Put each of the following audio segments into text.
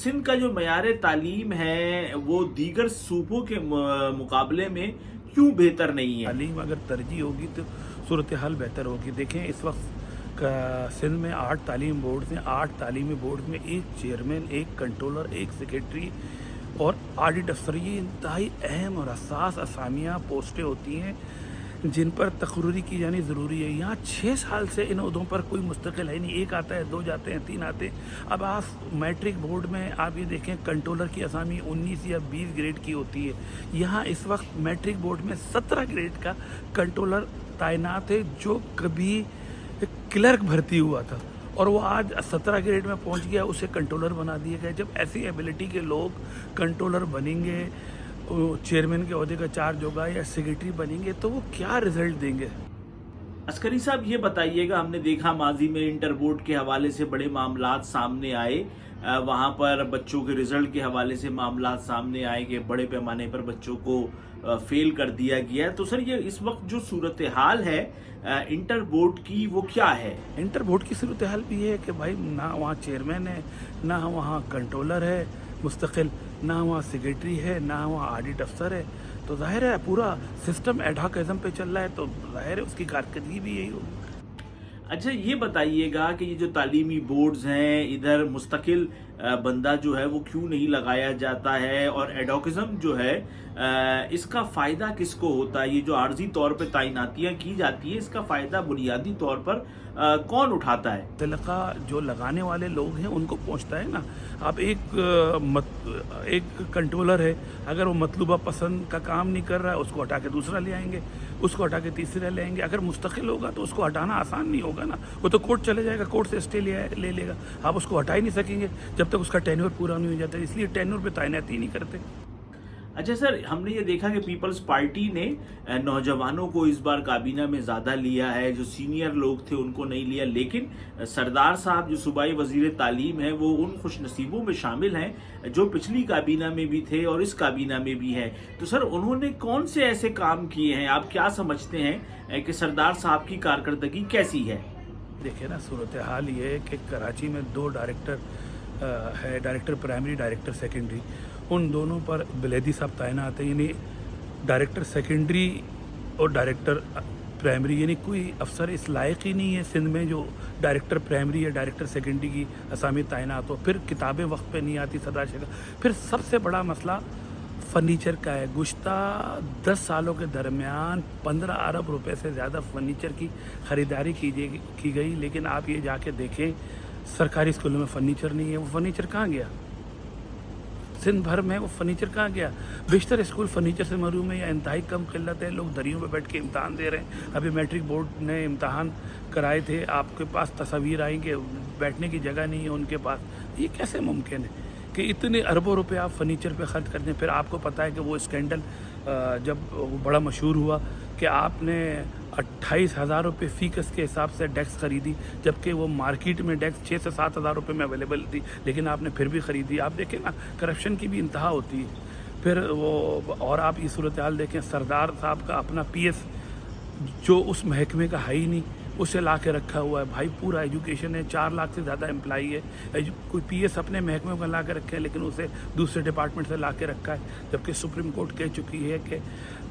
سندھ کا جو معیار تعلیم ہے وہ دیگر صوبوں کے مقابلے میں کیوں بہتر نہیں ہے؟ تعلیم اگر ترجیح ہوگی تو صورتحال بہتر ہوگی. دیکھیں اس وقت سندھ میں 8 تعلیم بورڈز ہیں. 8 تعلیمی بورڈ میں ایک چیئرمین، ایک کنٹرولر، ایک سیکریٹری اور آڈٹ افسر. یہ انتہائی اہم اور حساس اسامیاں پوسٹیں ہوتی ہیں جن پر تقرری کی جانی ضروری ہے. یہاں 6 سال سے ان عہدوں پر کوئی مستقل ہے نہیں. ایک آتا ہے، 2 جاتے ہیں، 3 آتے ہیں. اب آپ میٹرک بورڈ میں آپ یہ دیکھیں کنٹرولر کی اسامی 19 یا 20 گریڈ کی ہوتی ہے. یہاں اس وقت میٹرک بورڈ میں 17 گریڈ کا کنٹرولر تعینات ہے جو کبھی کلرک بھرتی ہوا تھا اور وہ آج 17 گریڈ میں پہنچ گیا، اسے کنٹرولر بنا دیا گیا. جب ایسی ایبلٹی کے لوگ کنٹرولر بنیں گے، چیئرمین کے عہدے کا چارج ہوگا یا سیکریٹری بنیں گے تو وہ کیا رزلٹ دیں گے؟ عسکری صاحب یہ بتائیے گا، ہم نے دیکھا ماضی میں انٹر بورڈ کے حوالے سے بڑے معاملات سامنے آئے، وہاں پر بچوں کے رزلٹ کے حوالے سے معاملات سامنے آئے کہ بڑے پیمانے پر بچوں کو فیل کر دیا گیا. تو سر یہ اس وقت جو صورتحال ہے انٹر بورڈ کی وہ کیا ہے؟ انٹر بورڈ کی صورتحال بھی یہ ہے کہ بھائی نہ وہاں چیئرمین ہے، نہ وہاں کنٹرولر ہے مستقل، نہ وہاں سیکریٹری ہے، نہ وہاں آڈٹ افسر ہے. تو ظاہر ہے پورا سسٹم ایڈہاکزم پہ چل رہا ہے، تو ظاہر ہے اس کی کارکردگی بھی یہی ہوگی. اچھا یہ بتائیے گا کہ یہ جو تعلیمی بورڈز ہیں ادھر مستقل بندہ جو ہے وہ کیوں نہیں لگایا جاتا ہے، اور ایڈوکزم جو ہے اس کا فائدہ کس کو ہوتا ہے؟ یہ جو عارضی طور پہ تعیناتیاں کی جاتی ہیں اس کا فائدہ بنیادی طور پر کون اٹھاتا ہے؟ تلقہ جو لگانے والے لوگ ہیں ان کو پہنچتا ہے نا. اب ایک کنٹرولر ہے، اگر وہ مطلوبہ پسند کا کام نہیں کر رہا ہے اس کو ہٹا کے دوسرا لے آئیں گے، اس کو ہٹا کے تیسرا لے آئیں گے. اگر مستقل ہوگا تو اس کو ہٹانا آسان نہیں ہوگا نا. وہ تو کورٹ چلے جائے گا، کورٹ سے اسٹے لے لے گا. آپ اس کو ہٹا ہی نہیں سکیں گے جب تک اس کا ٹینیور پورا نہیں ہو جاتا. اس لیے ٹینیور پہ تعیناتی نہیں کرتے. اچھا سر، ہم نے یہ دیکھا کہ پیپلز پارٹی نے نوجوانوں کو اس بار کابینہ میں زیادہ لیا ہے، جو سینئر لوگ تھے ان کو نہیں لیا، لیکن سردار صاحب جو صوبائی وزیر تعلیم ہیں وہ ان خوش نصیبوں میں شامل ہیں جو پچھلی کابینہ میں بھی تھے اور اس کابینہ میں بھی ہیں. تو سر انہوں نے کون سے ایسے کام کیے ہیں؟ آپ کیا سمجھتے ہیں کہ سردار صاحب کی کارکردگی کیسی ہے؟ دیکھیں نا، صورتحال یہ ہے کہ کراچی میں 2 ڈائریکٹر ہے، ڈائریکٹر پرائمری، ڈائریکٹر سیکنڈری. ان دونوں پر بلیدی صاحب تعینات ہیں. یعنی ڈائریکٹر سیکنڈری اور ڈائریکٹر پرائمری، یعنی کوئی افسر اس لائق ہی نہیں ہے سندھ میں جو ڈائریکٹر پرائمری یا ڈائریکٹر سیکنڈری کی اسامی تعینات ہو. پھر کتابیں وقت پہ نہیں آتی صدر شکل. پھر سب سے بڑا مسئلہ فرنیچر کا ہے. گزشتہ 10 سالوں کے درمیان 15 ارب روپے سے زیادہ فرنیچر کی خریداری کی گئی، لیکن آپ یہ جا کے دیکھیں سرکاری اسکولوں میں فرنیچر نہیں ہے. وہ فرنیچر کہاں گیا؟ سندھ بھر میں وہ فرنیچر کہاں گیا؟ بیشتر اسکول فرنیچر سے محروم ہے یا انتہائی کم قلت ہے. لوگ دریوں پہ بیٹھ کے امتحان دے رہے ہیں. ابھی میٹرک بورڈ نے امتحان کرائے تھے، آپ کے پاس تصاویر آئیں کہ بیٹھنے کی جگہ نہیں ہے ان کے پاس. یہ کیسے ممکن ہے کہ اتنے اربوں روپے آپ فرنیچر پہ خرچ کرتے ہیں؟ پھر آپ کو پتہ ہے کہ وہ اسکینڈل جب وہ بڑا مشہور ہوا کہ آپ نے 28,000 روپے فی کس کے حساب سے ڈیسک خریدی، جبکہ وہ مارکیٹ میں ڈیسک 6 سے 7,000 روپے میں اویلیبل تھی، لیکن آپ نے پھر بھی خریدی. آپ دیکھیں نا، کرپشن کی بھی انتہا ہوتی ہے. پھر اور آپ یہ صورتحال دیکھیں، سردار صاحب کا اپنا پی ایس جو اس محکمے کا ہے ہی نہیں، اسے لا کے رکھا ہوا ہے. بھائی پورا ایجوکیشن ہے، 4 لاکھ سے زیادہ امپلائی ہے. کوئی پی ایس اپنے محکمے کو لا کے رکھے ہیں لیکن اسے دوسرے ڈپارٹمنٹ سے لا کے رکھا ہے، جبکہ سپریم کورٹ کہہ چکی ہے کہ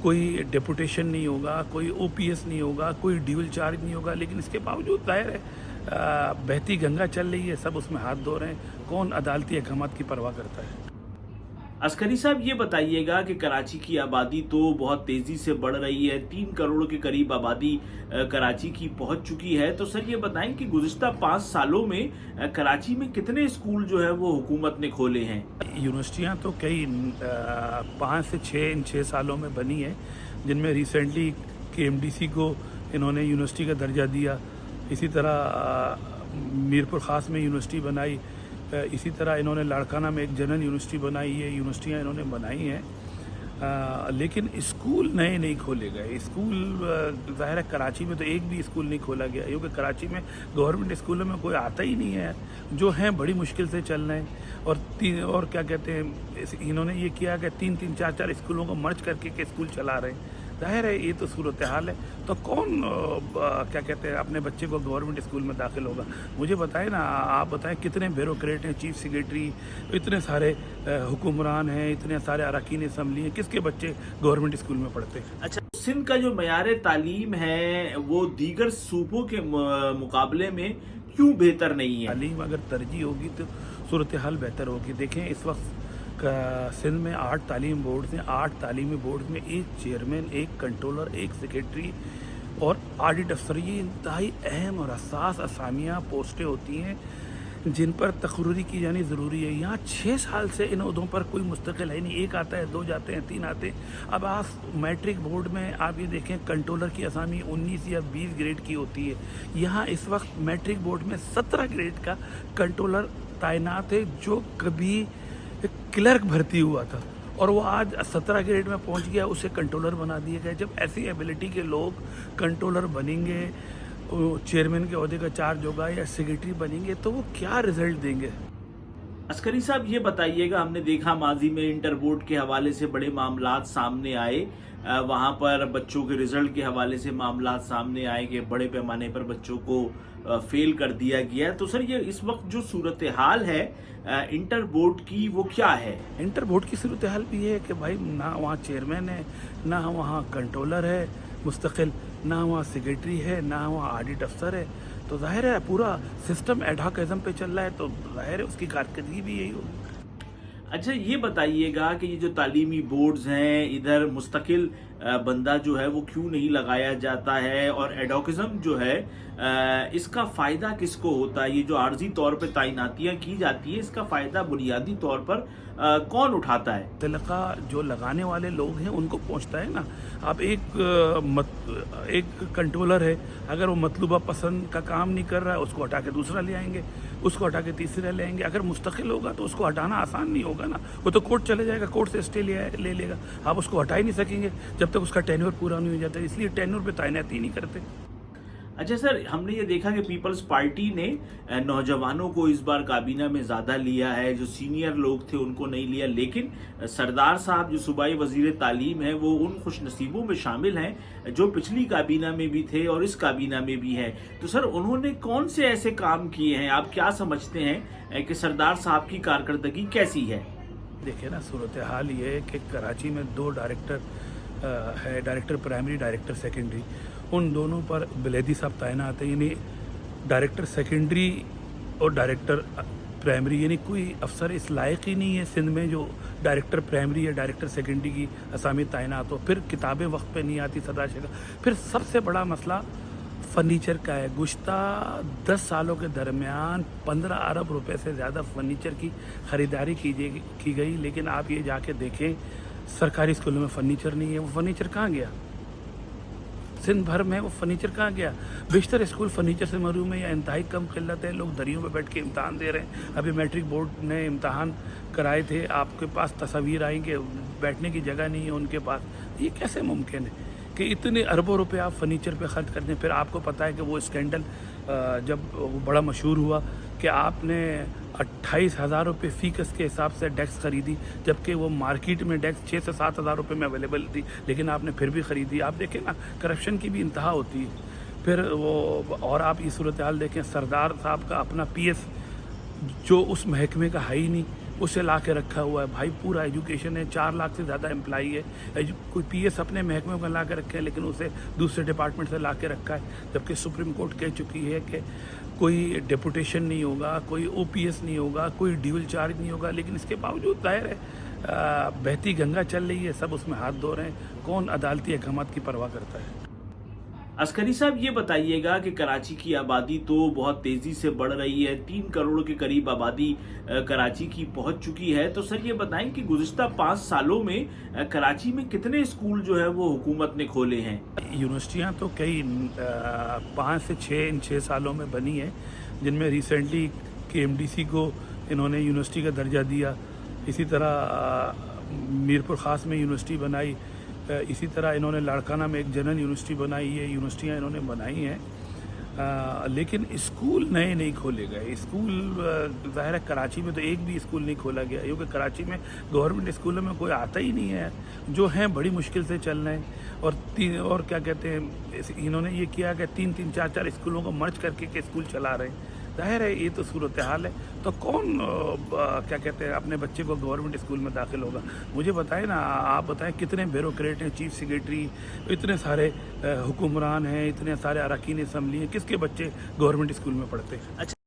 کوئی ڈیپوٹیشن نہیں ہوگا، کوئی او پی ایس نہیں ہوگا، کوئی ڈیول چارج نہیں ہوگا. لیکن اس کے باوجود ظاہر ہے بہتی گنگا چل رہی ہے، سب اس میں ہاتھ دھو رہے ہیں. کون عدالتی احکامات کی پرواہ کرتا ہے؟ عسکری صاحب یہ بتائیے گا کہ کراچی کی آبادی تو بہت تیزی سے بڑھ رہی ہے، 3 کروڑ کے قریب آبادی کراچی کی پہنچ چکی ہے. تو سر یہ بتائیں کہ گزشتہ 5 سالوں میں کراچی میں کتنے اسکول جو ہے وہ حکومت نے کھولے ہیں؟ یونیورسٹیاں تو کئی 5 سے 6 ان 6 سالوں میں بنی ہیں، جن میں ریسنٹلی کے ایم ڈی سی کو انہوں نے یونیورسٹی کا درجہ دیا. اسی طرح میرپور خاص میں یونیورسٹی بنائی. اسی طرح انہوں نے لاڑکانہ میں ایک جنرل یونیورسٹی بنائی ہے. یونیورسٹیاں انہوں نے بنائی ہیں، لیکن اسکول نئے نہیں کھولے گئے. اسکول ظاہر ہے کراچی میں تو ایک بھی اسکول نہیں کھولا گیا، کیونکہ کراچی میں گورنمنٹ اسکولوں میں کوئی آتا ہی نہیں ہے. جو ہیں بڑی مشکل سے چل رہے ہیں. اور کیا کہتے ہیں، انہوں نے یہ کیا کہ 3-4 اسکولوں کو مرج کر کے اسکول چلا رہے ہیں. ظاہر ہے یہ تو صورت حال ہے. تو کون کیا کہتے ہیں اپنے بچے کو گورنمنٹ اسکول میں داخل ہوگا؟ مجھے بتائیں نا, آپ بتائیں کتنے بیوروکریٹ ہیں, چیف سیکریٹری, اتنے سارے حکمران ہیں, اتنے سارے اراکین اسمبلی ہیں, کس کے بچے گورنمنٹ اسکول میں پڑھتے ہیں؟ اچھا, سندھ کا جو معیار تعلیم ہے وہ دیگر صوبوں کے مقابلے میں کیوں بہتر نہیں ہے؟ تعلیم اگر ترجیح ہوگی تو صورتحال بہتر ہوگی. دیکھیں اس وقت سندھ میں 8 تعلیم بورڈز ہیں. 8 تعلیمی بورڈز میں ایک چیئرمین, ایک کنٹرولر, ایک سیکریٹری اور آڈٹ افسر. یہ انتہائی اہم اور حساس اسامیاں پوسٹیں ہوتی ہیں جن پر تقرری کی جانی ضروری ہے. یہاں 6 سال سے ان عہدوں پر کوئی مستقل ہے نہیں. ایک آتا ہے, 2 جاتے ہیں, 3 آتے ہیں. اب آپ میٹرک بورڈ میں آپ یہ دیکھیں کنٹرولر کی اسامی 19 یا 20 گریڈ کی ہوتی ہے. یہاں اس وقت میٹرک بورڈ میں 17 گریڈ کا کنٹرولر تعینات ہے جو کبھی کلرک بھرتی ہوا تھا اور وہ آج 17 گریڈ میں پہنچ گیا, اسے کنٹرولر بنا دیا گیا. جب ایسی ایبلٹی کے لوگ کنٹرولر بنیں گے, چیئرمین کے عہدے کا چارج ہوگا یا سیکریٹری بنیں گے تو وہ کیا رزلٹ دیں گے؟ عسکری صاحب یہ بتائیے گا, ہم نے دیکھا ماضی میں انٹر بورڈ کے حوالے سے بڑے معاملات سامنے آئے, وہاں پر بچوں کے رزلٹ کے حوالے سے معاملات سامنے آئے کہ بڑے پیمانے پر بچوں کو فیل کر دیا گیا. تو سر یہ اس وقت جو صورتحال ہے انٹر بورڈ کی وہ کیا ہے؟ انٹر بورڈ کی صورتحال بھی یہ ہے کہ بھائی نہ وہاں چیئرمین ہے, نہ وہاں کنٹرولر ہے مستقل, نہ وہاں سیکریٹری ہے, نہ وہاں آڈٹ افسر ہے. تو ظاہر ہے پورا سسٹم ایڈ ہاک ازم پہ چل رہا ہے, تو ظاہر ہے اس کی کارکردگی بھی یہی ہوگی. اچھا یہ بتائیے گا کہ یہ جو تعلیمی بورڈز ہیں ادھر مستقل بندہ جو ہے وہ کیوں نہیں لگایا جاتا ہے, اور ایڈوکزم جو ہے اس کا فائدہ کس کو ہوتا ہے؟ یہ جو عارضی طور پہ تعیناتیاں کی جاتی ہیں اس کا فائدہ بنیادی طور پر کون اٹھاتا ہے؟ تلقہ جو لگانے والے لوگ ہیں ان کو پہنچتا ہے نا. اب ایک کنٹرولر ہے, اگر وہ مطلوبہ پسند کا کام نہیں کر رہا ہے اس کو ہٹا کے دوسرا لے آئیں گے, اس کو ہٹا کے تیسرا لے آئیں گے. اگر مستقل ہوگا تو اس کو ہٹانا آسان نہیں ہوگا نا, وہ تو کورٹ چلے جائے گا, کورٹ سے اسٹے لے لے گا. آپ اس کو ہٹا ہی نہیں سکیں گے جب تک اس کا ٹینیور پورا نہیں ہو جاتا, اس لیے ٹینیور پہ تعیناتی نہیں کرتے. اچھا سر, ہم نے یہ دیکھا کہ پیپلز پارٹی نے نوجوانوں کو اس بار کابینہ میں زیادہ لیا ہے, جو سینئر لوگ تھے ان کو نہیں لیا, لیکن سردار صاحب جو صوبائی وزیر تعلیم ہیں وہ ان خوش نصیبوں میں شامل ہیں جو پچھلی کابینہ میں بھی تھے اور اس کابینہ میں بھی ہیں. تو سر انہوں نے کون سے ایسے کام کیے ہیں, آپ کیا سمجھتے ہیں کہ سردار صاحب کی کارکردگی کیسی ہے؟ دیکھیں نا صورتحال یہ ہے کہ کراچی میں 2 ڈائریکٹر ہے, ڈائریکٹر پرائمری, ڈائریکٹر سیکنڈری. ان دونوں پر بلیدی صاحب تعینات ہیں. یعنی ڈائریکٹر سیکنڈری اور ڈائریکٹر پرائمری, یعنی کوئی افسر اس لائق ہی نہیں ہے سندھ میں جو ڈائریکٹر پرائمری یا ڈائریکٹر سیکنڈری کی اسامی تعینات ہو. پھر کتابیں وقت پہ نہیں آتی سدا شکا. پھر سب سے بڑا مسئلہ فرنیچر کا ہے. گزشتہ 10 سالوں کے درمیان 15 ارب روپے سے زیادہ فرنیچر کی خریداری کی گئی, لیکن آپ یہ جا کے دیکھیں سرکاری اسکولوں میں فرنیچر نہیں ہے. وہ فرنیچر کہاں گیا؟ سندھ بھر میں وہ فرنیچر کہاں گیا؟ بیشتر اسکول فرنیچر سے محروم ہے یا انتہائی کم قلت ہے. لوگ دریوں پہ بیٹھ کے امتحان دے رہے ہیں. ابھی میٹرک بورڈ نے امتحان کرائے تھے, آپ کے پاس تصاویر آئیں کہ بیٹھنے کی جگہ نہیں ہے ان کے پاس. یہ کیسے ممکن ہے کہ اتنے اربوں روپے آپ فرنیچر پہ خرچ کرتے ہیں؟ پھر آپ کو پتہ ہے کہ وہ اسکینڈل جب وہ بڑا مشہور ہوا کہ آپ نے 28,000 روپے فی کس کے حساب سے ڈیسک خریدی, جبکہ وہ مارکیٹ میں ڈیسک 6 سے 7,000 روپے میں اویلیبل تھی, لیکن آپ نے پھر بھی خریدی. آپ دیکھیں نا کرپشن کی بھی انتہا ہوتی ہے. پھر وہ اور آپ یہ صورتحال دیکھیں, سردار صاحب کا اپنا پی ایس جو اس محکمے کا ہے ہی نہیں, اسے لا کے رکھا ہوا ہے. بھائی پورا ایجوکیشن ہے, 4 لاکھ سے زیادہ امپلائی ہے, کوئی پی ایس اپنے محکمے کو لا کے رکھے ہے لیکن اسے دوسرے ڈپارٹمنٹ سے لا کے رکھا ہے, جبکہ سپریم کورٹ کہہ چکی ہے کہ کوئی ڈیپوٹیشن نہیں ہوگا, کوئی او پی ایس نہیں ہوگا, کوئی ڈیول چارج نہیں ہوگا. لیکن اس کے باوجود ظاہر ہے بہتی گنگا چل رہی ہے, سب اس میں ہاتھ دھو رہے ہیں. کون عدالتی احکامات کی پرواہ کرتا ہے؟ عسکری صاحب یہ بتائیے گا کہ کراچی کی آبادی تو بہت تیزی سے بڑھ رہی ہے, 3 کروڑ کے قریب آبادی کراچی کی پہنچ چکی ہے. تو سر یہ بتائیں کہ گزشتہ 5 سالوں میں کراچی میں کتنے اسکول جو ہے وہ حکومت نے کھولے ہیں؟ یونیورسٹیاں تو کئی 5 سے 6 سالوں میں بنی ہیں, جن میں ریسنٹلی کے ایم ڈی سی کو انہوں نے یونیورسٹی کا درجہ دیا. اسی طرح میرپور خاص میں یونیورسٹی بنائی, اسی طرح انہوں نے لاڑکانہ میں ایک جنرل یونیورسٹی بنائی. یہ یونیورسٹیاں انہوں نے بنائی ہیں. لیکن اسکول نئے نہیں کھولے گئے. اسکول ظاہر ہے کراچی میں تو ایک بھی اسکول نہیں کھولا گیا کیونکہ کراچی میں گورنمنٹ اسکولوں میں کوئی آتا ہی نہیں ہے, جو ہیں بڑی مشکل سے چل رہے ہیں. اور کیا کہتے ہیں, انہوں نے یہ کیا کہ 3 4 اسکولوں کو مرج کر کے اسکول چلا رہے ہیں. ظاہر ہے یہ تو صورتحال ہے, تو کون کیا کہتے ہیں اپنے بچے کو گورنمنٹ اسکول میں داخل ہوگا؟ مجھے بتائیں نا, آپ بتائیں کتنے بیوروکریٹ ہیں, چیف سیکریٹری, اتنے سارے حکمران ہیں, اتنے سارے اراکین اسمبلی ہیں, کس کے بچے گورنمنٹ اسکول میں پڑھتے ہیں؟ اچھا